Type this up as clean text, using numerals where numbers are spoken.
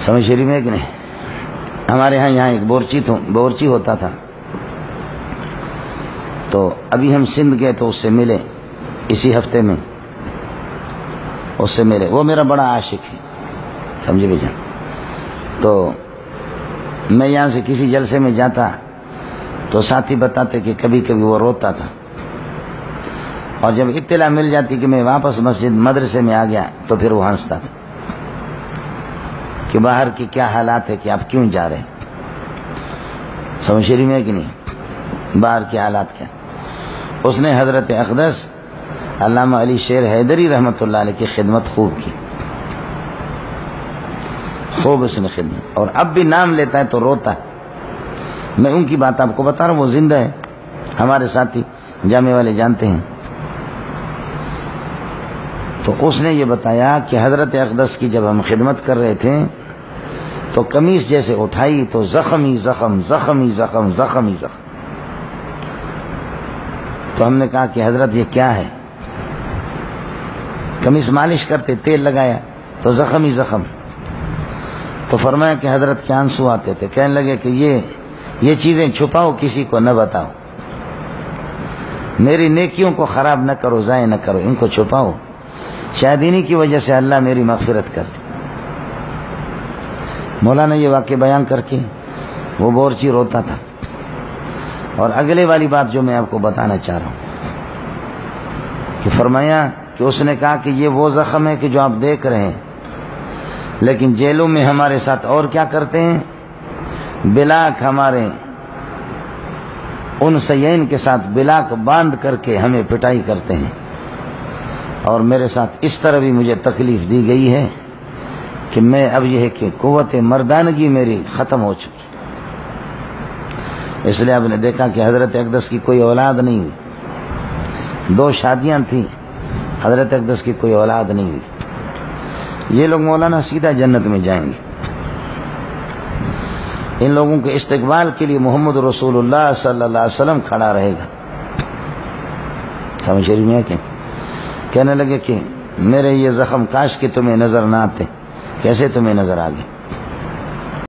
سمجھ شریف میں کہ نہیں؟ ہمارے یہاں ایک بورچی ہوتا تھا، تو ابھی ہم سندھ گئے تو اس سے ملے، اسی ہفتے میں اس سے ملے. وہ میرا بڑا عاشق ہے، سمجھے بھی جان. تو میں یہاں سے کسی جلسے میں جاتا تو ساتھی بتاتے کہ کبھی کبھی وہ روتا تھا، اور جب اطلاع مل جاتی کہ میں واپس مسجد مدرسے میں آ گیا تو پھر وہ ہنستا تھا کہ باہر کی کیا حالات ہے کہ آپ کیوں جا رہے ہیں. سمجھ شریف میں کہ نہیں؟ باہر کے حالات کیا. اس نے حضرت اقدس علامہ علی شیر حیدری رحمۃ اللہ علیہ کی خدمت خوب کی، خوب اس نے خدمت، اور اب بھی نام لیتا ہے تو روتا ہے. میں ان کی بات آپ کو بتا رہا ہوں، وہ زندہ ہے، ہمارے ساتھی جامع والے جانتے ہیں. تو اس نے یہ بتایا کہ حضرت اقدس کی جب ہم خدمت کر رہے تھے تو قمیص جیسے اٹھائی تو زخم ہی زخم، زخم ہی زخم، زخم ہی زخم. تو ہم نے کہا کہ حضرت یہ کیا ہے؟ قمیص مالش کرتے، تیل لگایا تو زخم ہی زخم. تو فرمایا کہ حضرت کے آنسو آتے تھے، کہنے لگے کہ یہ چیزیں چھپاؤ، کسی کو نہ بتاؤ، میری نیکیوں کو خراب نہ کرو، ضائع نہ کرو، ان کو چھپاؤ، شاید انہی کی وجہ سے اللہ میری مغفرت کر دے. مولانا یہ واقعہ بیان کر کے وہ بورچی روتا تھا. اور اگلے والی بات جو میں آپ کو بتانا چاہ رہا ہوں کہ فرمایا کہ اس نے کہا کہ یہ وہ زخم ہے کہ جو آپ دیکھ رہے ہیں، لیکن جیلوں میں ہمارے ساتھ اور کیا کرتے ہیں، بلاک ہمارے ان سیین کے ساتھ بلاک باندھ کر کے ہمیں پٹائی کرتے ہیں، اور میرے ساتھ اس طرح بھی مجھے تکلیف دی گئی ہے کہ میں اب یہ ہے کہ قوت مردانگی میری ختم ہو چکی. اس لیے آپ نے دیکھا کہ حضرت اقدس کی کوئی اولاد نہیں ہوئی، 2 شادیاں تھیں، حضرت اقدس کی کوئی اولاد نہیں ہوئی. یہ لوگ مولانا سیدھا جنت میں جائیں گے. ان لوگوں کے استقبال کے لیے محمد رسول اللہ صلی اللہ علیہ وسلم کھڑا رہے گا. سمجھ شریف میں کہنے لگے کہ میرے یہ زخم کاش کہ تمہیں نظر نہ آتے. کیسے تمہیں نظر آ گئے؟